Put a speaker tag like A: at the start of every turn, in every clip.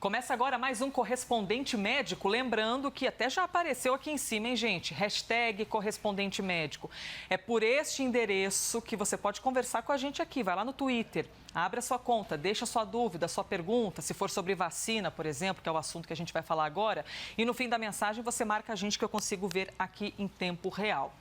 A: Começa agora mais um Correspondente Médico, lembrando que até já apareceu aqui em cima, hein, gente? Hashtag Correspondente Médico. É por este endereço que você pode conversar com a gente aqui. Vai lá no Twitter, abre a sua conta, deixa a sua dúvida, a sua pergunta, se for sobre vacina, por exemplo, que é o assunto que a gente vai falar agora. E no fim da mensagem você marca a gente que eu consigo ver aqui em tempo real.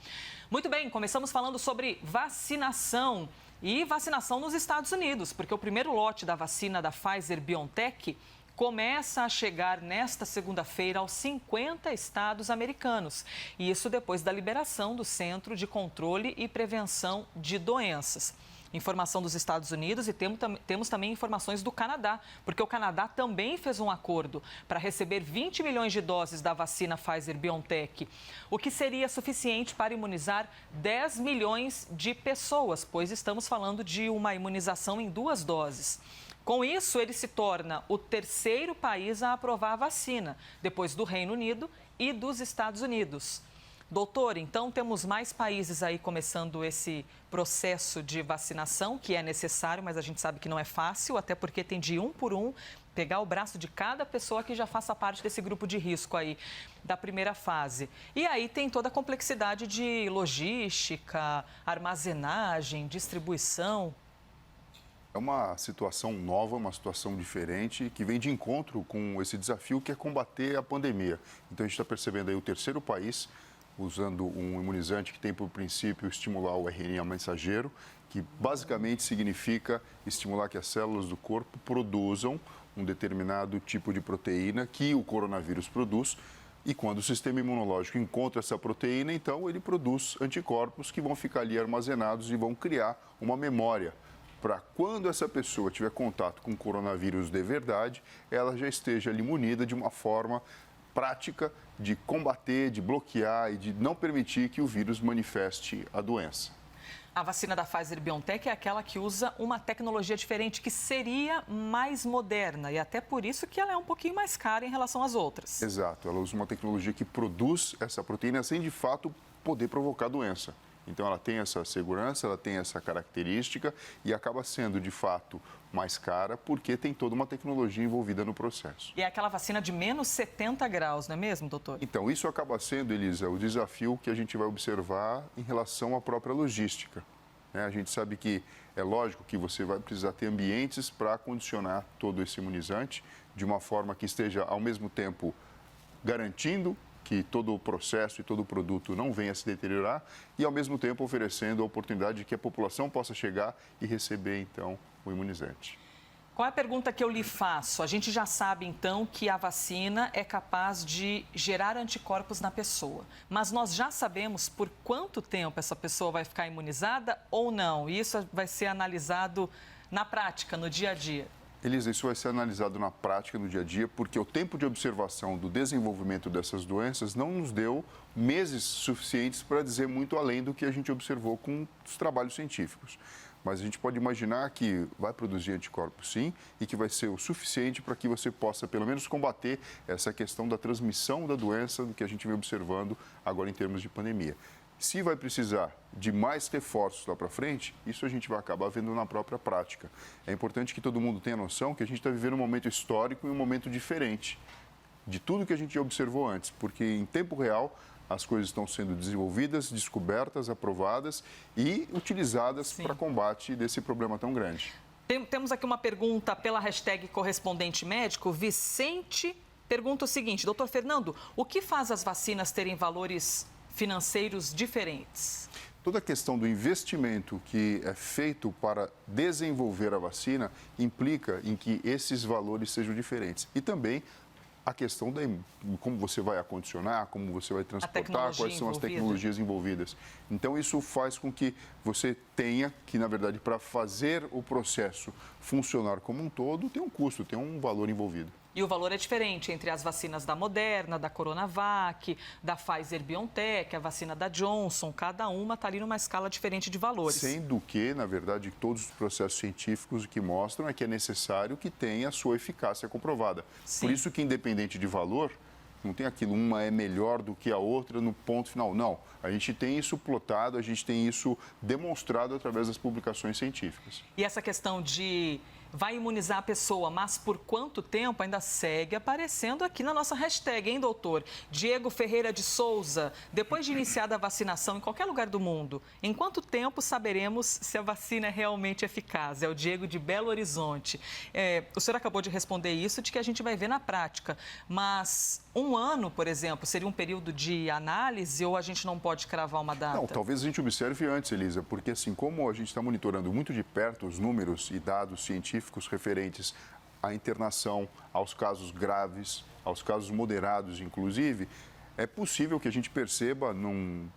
A: Muito bem, começamos falando sobre vacinação e vacinação nos Estados Unidos, porque o primeiro lote da vacina da Pfizer-BioNTech começa a chegar nesta segunda-feira aos 50 estados americanos. E isso depois da liberação do Centro de Controle e Prevenção de Doenças. Informação dos Estados Unidos e temos também informações do Canadá, porque o Canadá também fez um acordo para receber 20 milhões de doses da vacina Pfizer-BioNTech, o que seria suficiente para imunizar 10 milhões de pessoas, pois estamos falando de uma imunização em 2 doses. Com isso, ele se torna o terceiro país a aprovar a vacina, depois do Reino Unido e dos Estados Unidos. Doutor, então temos mais países aí começando esse processo de vacinação, que é necessário, mas a gente sabe que não é fácil, até porque tem de um por um pegar o braço de cada pessoa que já faça parte desse grupo de risco aí da primeira fase. E aí tem toda a complexidade de logística, armazenagem, distribuição.
B: É uma situação nova, uma situação diferente, que vem de encontro com esse desafio que é combater a pandemia. Então, a gente está percebendo aí o terceiro país usando um imunizante que tem por princípio estimular o RNA mensageiro, que basicamente significa estimular que as células do corpo produzam um determinado tipo de proteína que o coronavírus produz. E quando o sistema imunológico encontra essa proteína, então ele produz anticorpos que vão ficar ali armazenados e vão criar uma memória para quando essa pessoa tiver contato com o coronavírus de verdade, ela já esteja ali munida de uma forma prática de combater, de bloquear e de não permitir que o vírus manifeste a doença.
A: A vacina da Pfizer-BioNTech é aquela que usa uma tecnologia diferente, que seria mais moderna e até por isso que ela é um pouquinho mais cara em relação às outras.
B: Exato, ela usa uma tecnologia que produz essa proteína sem de fato poder provocar doença. Então, ela tem essa segurança, ela tem essa característica e acaba sendo, de fato, mais cara porque tem toda uma tecnologia envolvida no processo.
A: E é aquela vacina de menos 70 graus, não é mesmo, doutor?
B: Então, isso acaba sendo, Elisa, o desafio que a gente vai observar em relação à própria logística. A gente sabe que é lógico que você vai precisar ter ambientes para condicionar todo esse imunizante de uma forma que esteja, ao mesmo tempo, garantindo que todo o processo e todo o produto não venha a se deteriorar e, ao mesmo tempo, oferecendo a oportunidade de que a população possa chegar e receber, então, o imunizante.
A: Qual é a pergunta que eu lhe faço? A gente já sabe, então, que a vacina é capaz de gerar anticorpos na pessoa, mas nós já sabemos por quanto tempo essa pessoa vai ficar imunizada ou não? E isso vai ser analisado na prática, no dia a dia.
B: Elisa, isso vai ser analisado na prática, no dia a dia, porque o tempo de observação do desenvolvimento dessas doenças não nos deu meses suficientes para dizer muito além do que a gente observou com os trabalhos científicos. Mas a gente pode imaginar que vai produzir anticorpos sim e que vai ser o suficiente para que você possa, pelo menos, combater essa questão da transmissão da doença do que a gente vem observando agora em termos de pandemia. Se vai precisar de mais reforços lá para frente, isso a gente vai acabar vendo na própria prática. É importante que todo mundo tenha noção que a gente está vivendo um momento histórico e um momento diferente de tudo que a gente observou antes, porque em tempo real as coisas estão sendo desenvolvidas, descobertas, aprovadas e utilizadas para combate desse problema tão grande.
A: Temos aqui uma pergunta pela hashtag Correspondente Médico. Vicente pergunta o seguinte: doutor Fernando, o que faz as vacinas terem valores financeiros diferentes?
B: Toda a questão do investimento que é feito para desenvolver a vacina implica em que esses valores sejam diferentes. E também a questão de como você vai acondicionar, como você vai transportar, quais são as tecnologias envolvidas. Então, isso faz com que você tenha que, na verdade, para fazer o processo funcionar como um todo, tem um custo, tem um valor envolvido.
A: E o valor é diferente entre as vacinas da Moderna, da Coronavac, da Pfizer-BioNTech, a vacina da Johnson. Cada uma está ali numa escala diferente de valores.
B: Sendo que, na verdade, todos os processos científicos o que mostram é que é necessário que tenha a sua eficácia comprovada.
A: Sim.
B: Por isso que, independente de valor, não tem aquilo, uma é melhor do que a outra no ponto final. Não, a gente tem isso plotado, a gente tem isso demonstrado através das publicações científicas.
A: E essa questão de vai imunizar a pessoa, mas por quanto tempo ainda segue aparecendo aqui na nossa hashtag, hein, doutor? Diego Ferreira de Souza, depois de iniciada a vacinação em qualquer lugar do mundo, em quanto tempo saberemos se a vacina é realmente eficaz? É o Diego de Belo Horizonte. O senhor acabou de responder isso, de que a gente vai ver na prática, mas um ano, por exemplo, seria um período de análise ou a gente não pode cravar uma data?
B: Não, talvez a gente observe antes, Elisa, porque assim, como a gente está monitorando muito de perto os números e dados científicos referentes à internação, aos casos graves, aos casos moderados, inclusive, é possível que a gente perceba num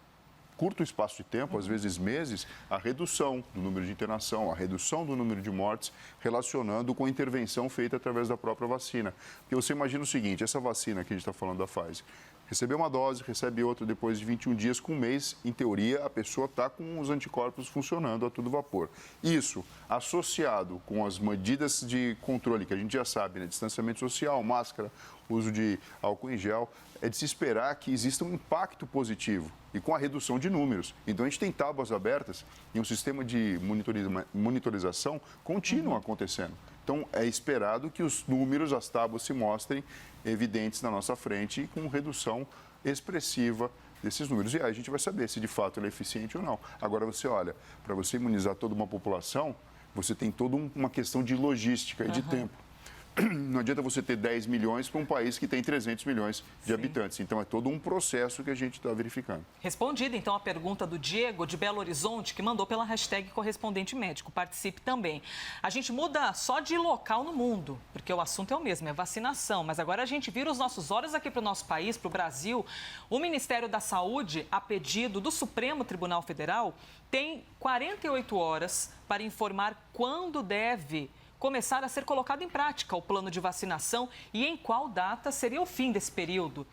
B: curto espaço de tempo, às vezes meses, a redução do número de internação, a redução do número de mortes, relacionando com a intervenção feita através da própria vacina. Porque você imagina o seguinte, essa vacina que a gente está falando da Pfizer, recebeu uma dose, recebe outra depois de 21 dias, com um mês, em teoria, a pessoa está com os anticorpos funcionando a todo vapor. Isso, associado com as medidas de controle, que a gente já sabe, né? Distanciamento social, máscara, uso de álcool em gel, é de se esperar que exista um impacto positivo e com a redução de números. Então, a gente tem tábuas abertas e um sistema de monitorização contínuo acontecendo. Então, é esperado que os números, as tábuas se mostrem evidentes na nossa frente e com redução expressiva desses números. E aí a gente vai saber se de fato ele é eficiente ou não. Agora, você olha, para você imunizar toda uma população, você tem toda uma questão de logística e de tempo. Não adianta você ter 10 milhões para um país que tem 300 milhões de habitantes. Então, é todo um processo que a gente está verificando.
A: Respondida, então, a pergunta do Diego, de Belo Horizonte, que mandou pela hashtag correspondente médico. Participe também. A gente muda só de local no mundo, porque o assunto é o mesmo, é vacinação. Mas agora a gente vira os nossos olhos aqui para o nosso país, para o Brasil. O Ministério da Saúde, a pedido do Supremo Tribunal Federal, tem 48 horas para informar quando deve começar a ser colocado em prática o plano de vacinação e em qual data seria o fim desse período.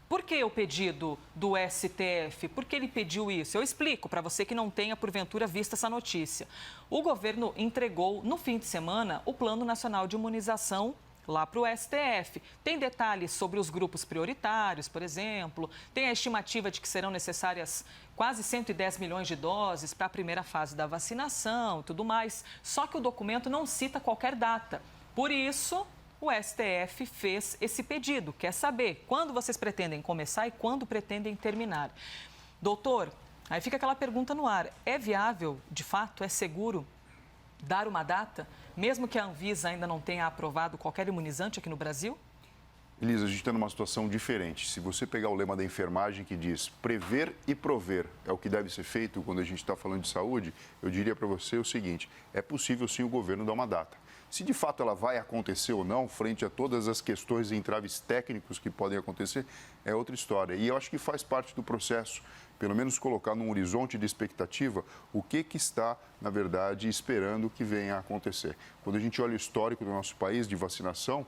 A: Por que o pedido do STF? Por que ele pediu isso? Eu explico para você que não tenha, porventura, visto essa notícia. O governo entregou, no fim de semana, o Plano Nacional de Imunização lá para o STF. Tem detalhes sobre os grupos prioritários, por exemplo. Tem a estimativa de que serão necessárias quase 110 milhões de doses para a primeira fase da vacinação e tudo mais. Só que o documento não cita qualquer data. Por isso, o STF fez esse pedido. Quer saber quando vocês pretendem começar e quando pretendem terminar. Doutor, aí fica aquela pergunta no ar. É viável, de fato, é seguro dar uma data, mesmo que a Anvisa ainda não tenha aprovado qualquer imunizante aqui no Brasil?
B: Elisa, a gente está numa situação diferente. Se você pegar o lema da enfermagem que diz prever e prover é o que deve ser feito quando a gente está falando de saúde, eu diria para você o seguinte, é possível sim o governo dar uma data. Se de fato ela vai acontecer ou não, frente a todas as questões e entraves técnicos que podem acontecer, é outra história. E eu acho que faz parte do processo, pelo menos colocar num horizonte de expectativa o que está, na verdade, esperando que venha a acontecer. Quando a gente olha o histórico do nosso país de vacinação,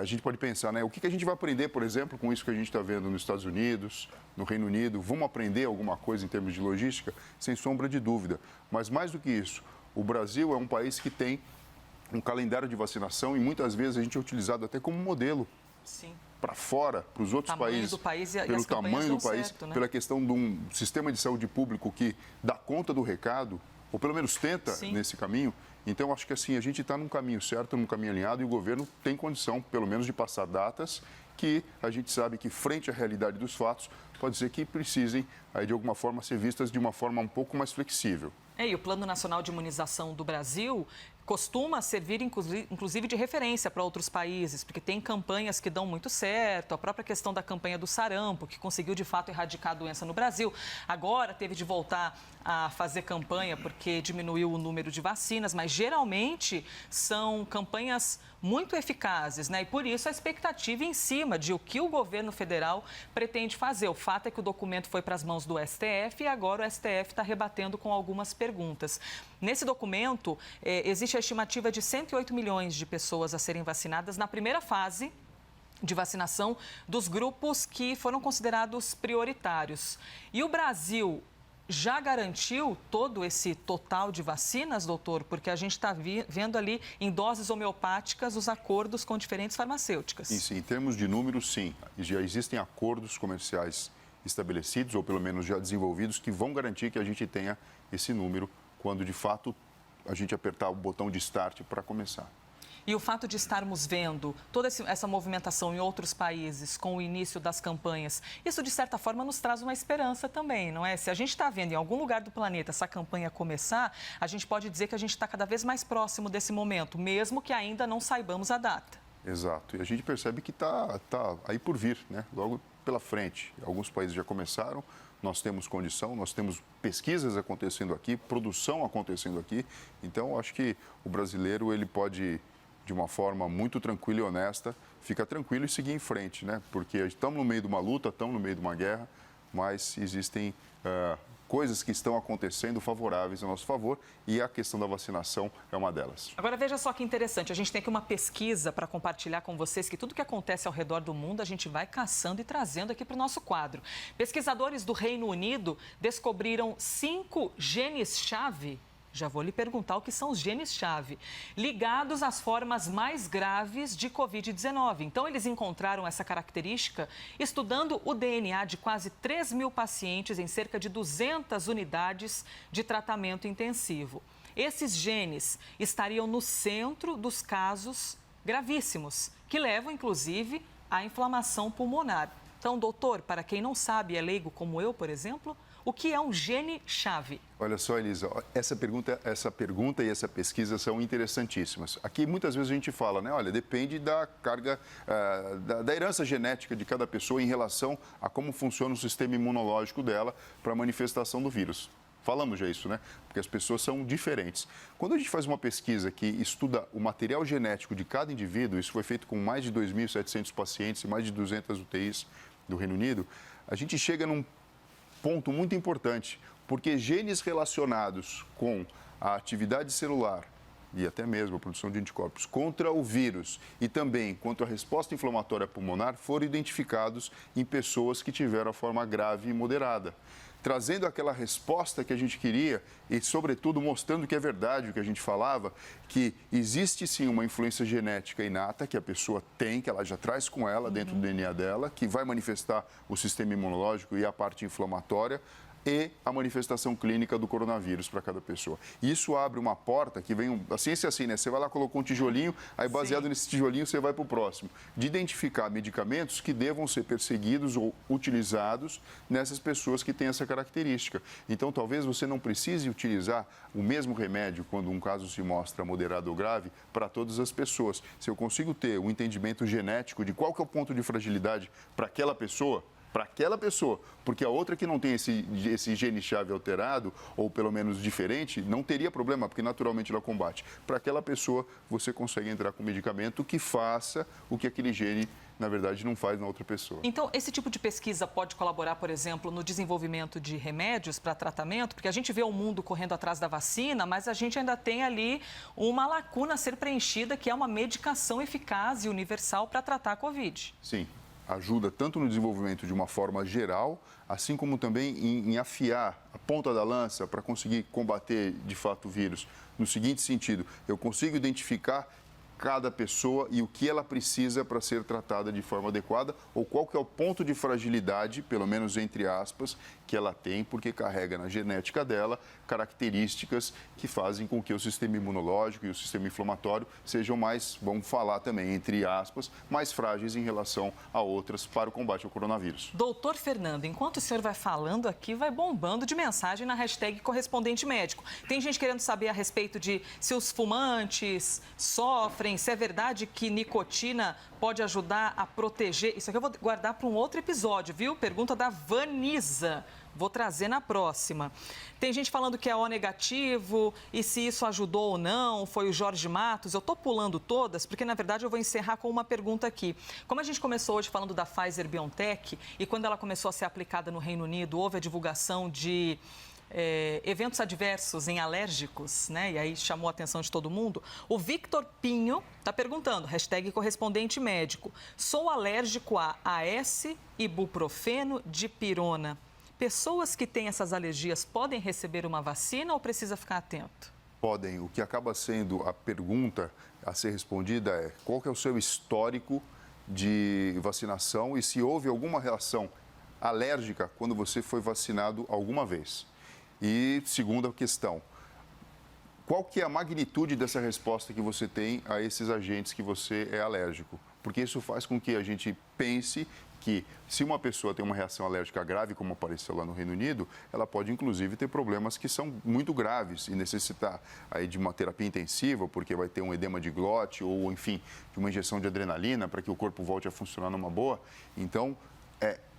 B: a gente pode pensar, né? O que a gente vai aprender, por exemplo, com isso que a gente está vendo nos Estados Unidos, no Reino Unido? Vamos aprender alguma coisa em termos de logística? Sem sombra de dúvida. Mas mais do que isso, o Brasil é um país que tem um calendário de vacinação e muitas vezes a gente é utilizado até como modelo.
A: Sim.
B: Para fora, para os outros países,
A: do país e
B: pelo tamanho do país,
A: certo, né?
B: Pela questão de um sistema de saúde público que dá conta do recado, ou pelo menos tenta nesse caminho. Então, acho que assim, a gente está num caminho certo, num caminho alinhado e o governo tem condição, pelo menos, de passar datas que a gente sabe que, frente à realidade dos fatos, pode ser que precisem, aí, de alguma forma, ser vistas de uma forma um pouco mais flexível.
A: E o Plano Nacional de Imunização do Brasil costuma servir, inclusive, de referência para outros países, porque tem campanhas que dão muito certo, a própria questão da campanha do sarampo, que conseguiu, de fato, erradicar a doença no Brasil. Agora teve de voltar a fazer campanha porque diminuiu o número de vacinas, mas geralmente são campanhas muito eficazes, né? E por isso a expectativa em cima de o que o governo federal pretende fazer. O fato é que o documento foi para as mãos do STF e agora o STF está rebatendo com algumas perguntas. Nesse documento, existe a estimativa de 108 milhões de pessoas a serem vacinadas na primeira fase de vacinação dos grupos que foram considerados prioritários. E o Brasil já garantiu todo esse total de vacinas, doutor? Porque a gente está vendo ali em doses homeopáticas os acordos com diferentes farmacêuticas.
B: Sim, em termos de números, sim. Já existem acordos comerciais estabelecidos, ou pelo menos já desenvolvidos, que vão garantir que a gente tenha esse número quando, de fato, a gente apertar o botão de start para começar.
A: E o fato de estarmos vendo toda essa movimentação em outros países com o início das campanhas, isso de certa forma nos traz uma esperança também, não é? Se a gente está vendo em algum lugar do planeta essa campanha começar, a gente pode dizer que a gente está cada vez mais próximo desse momento, mesmo que ainda não saibamos a data.
B: Exato. E a gente percebe que tá aí por vir, né? Logo pela frente. Alguns países já começaram, nós temos condição, nós temos pesquisas acontecendo aqui, produção acontecendo aqui. Então, acho que o brasileiro, ele pode, de uma forma muito tranquila e honesta, ficar tranquilo e seguir em frente, né? Porque estamos no meio de uma luta, estamos no meio de uma guerra, mas existem coisas que estão acontecendo favoráveis a nosso favor e a questão da vacinação é uma delas.
A: Agora, veja só que interessante, a gente tem aqui uma pesquisa para compartilhar com vocês que tudo que acontece ao redor do mundo a gente vai caçando e trazendo aqui para o nosso quadro. Pesquisadores do Reino Unido descobriram 5 genes-chave. Já vou lhe perguntar o que são os genes-chave, ligados às formas mais graves de Covid-19. Então, eles encontraram essa característica estudando o DNA de quase 3 mil pacientes em cerca de 200 unidades de tratamento intensivo. Esses genes estariam no centro dos casos gravíssimos, que levam, inclusive, à inflamação pulmonar. Então, doutor, para quem não sabe, é leigo como eu, por exemplo, o que é um gene-chave?
B: Olha só, Elisa, essa pergunta e essa pesquisa são interessantíssimas. Aqui, muitas vezes, a gente fala, né? Olha, depende da carga, da herança genética de cada pessoa em relação a como funciona o sistema imunológico dela para a manifestação do vírus. Falamos já isso, né? Porque as pessoas são diferentes. Quando a gente faz uma pesquisa que estuda o material genético de cada indivíduo, isso foi feito com mais de 2.700 pacientes e mais de 200 UTIs do Reino Unido, a gente chega num ponto muito importante, porque genes relacionados com a atividade celular e até mesmo a produção de anticorpos contra o vírus e também contra a resposta inflamatória pulmonar foram identificados em pessoas que tiveram a forma grave e moderada, trazendo aquela resposta que a gente queria e, sobretudo, mostrando que é verdade o que a gente falava, que existe sim uma influência genética inata que a pessoa tem, que ela já traz com ela dentro do DNA dela, que vai manifestar o sistema imunológico e a parte inflamatória e a manifestação clínica do coronavírus para cada pessoa. Isso abre uma porta que vem, a ciência é assim, né? Você vai lá, colocou um tijolinho, aí baseado nesse tijolinho você vai para o próximo. De identificar medicamentos que devam ser perseguidos ou utilizados nessas pessoas que têm essa característica. Então, talvez você não precise utilizar o mesmo remédio quando um caso se mostra moderado ou grave para todas as pessoas. Se eu consigo ter um entendimento genético de qual que é o ponto de fragilidade para aquela pessoa, porque a outra que não tem esse gene-chave alterado, ou pelo menos diferente, não teria problema, porque naturalmente ela combate. Para aquela pessoa, você consegue entrar com medicamento que faça o que aquele gene, na verdade, não faz na outra pessoa.
A: Então, esse tipo de pesquisa pode colaborar, por exemplo, no desenvolvimento de remédios para tratamento? Porque a gente vê o mundo correndo atrás da vacina, mas a gente ainda tem ali uma lacuna a ser preenchida, que é uma medicação eficaz e universal para tratar a Covid.
B: Sim. Ajuda tanto no desenvolvimento de uma forma geral, assim como também em afiar a ponta da lança para conseguir combater de fato o vírus. No seguinte sentido, eu consigo identificar cada pessoa e o que ela precisa para ser tratada de forma adequada ou qual que é o ponto de fragilidade, pelo menos entre aspas, que ela tem, porque carrega na genética dela características que fazem com que o sistema imunológico e o sistema inflamatório sejam mais, vamos falar também, entre aspas, mais frágeis em relação a outras para o combate ao coronavírus.
A: Doutor Fernando, enquanto o senhor vai falando aqui, vai bombando de mensagem na hashtag correspondente médico. Tem gente querendo saber a respeito de se os fumantes sofrem, se é verdade que nicotina pode ajudar a proteger. Isso aqui eu vou guardar para um outro episódio, viu? Pergunta da Vanisa. Vou trazer na próxima. Tem gente falando que é O negativo e se isso ajudou ou não, foi o Jorge Matos. Eu estou pulando todas porque, na verdade, eu vou encerrar com uma pergunta aqui. Como a gente começou hoje falando da Pfizer-BioNTech e quando ela começou a ser aplicada no Reino Unido, houve a divulgação de eventos adversos em alérgicos, né? E aí chamou a atenção de todo mundo. O Victor Pinho está perguntando, hashtag correspondente médico. Sou alérgico a AS, ibuprofeno, dipirona. Pessoas que têm essas alergias podem receber uma vacina ou precisa ficar atento?
B: Podem. O que acaba sendo a pergunta a ser respondida é qual que é o seu histórico de vacinação e se houve alguma reação alérgica quando você foi vacinado alguma vez. E segunda questão, qual que é a magnitude dessa resposta que você tem a esses agentes que você é alérgico? Porque isso faz com que a gente pense que se uma pessoa tem uma reação alérgica grave, como apareceu lá no Reino Unido, ela pode inclusive ter problemas que são muito graves e necessitar aí de uma terapia intensiva, porque vai ter um edema de glote ou, enfim, de uma injeção de adrenalina para que o corpo volte a funcionar numa boa. Então,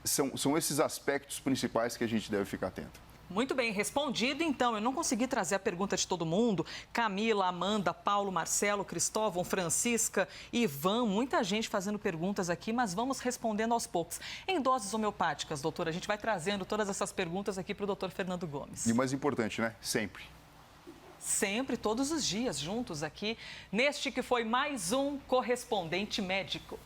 B: são esses aspectos principais que a gente deve ficar atento.
A: Muito bem, respondido. Então, eu não consegui trazer a pergunta de todo mundo. Camila, Amanda, Paulo, Marcelo, Cristóvão, Francisca, Ivan, muita gente fazendo perguntas aqui, mas vamos respondendo aos poucos. Em doses homeopáticas, doutora, a gente vai trazendo todas essas perguntas aqui para o doutor Fernando Gomes.
B: E o mais importante, né? Sempre.
A: Sempre, todos os dias, juntos aqui, neste que foi mais um Correspondente Médico.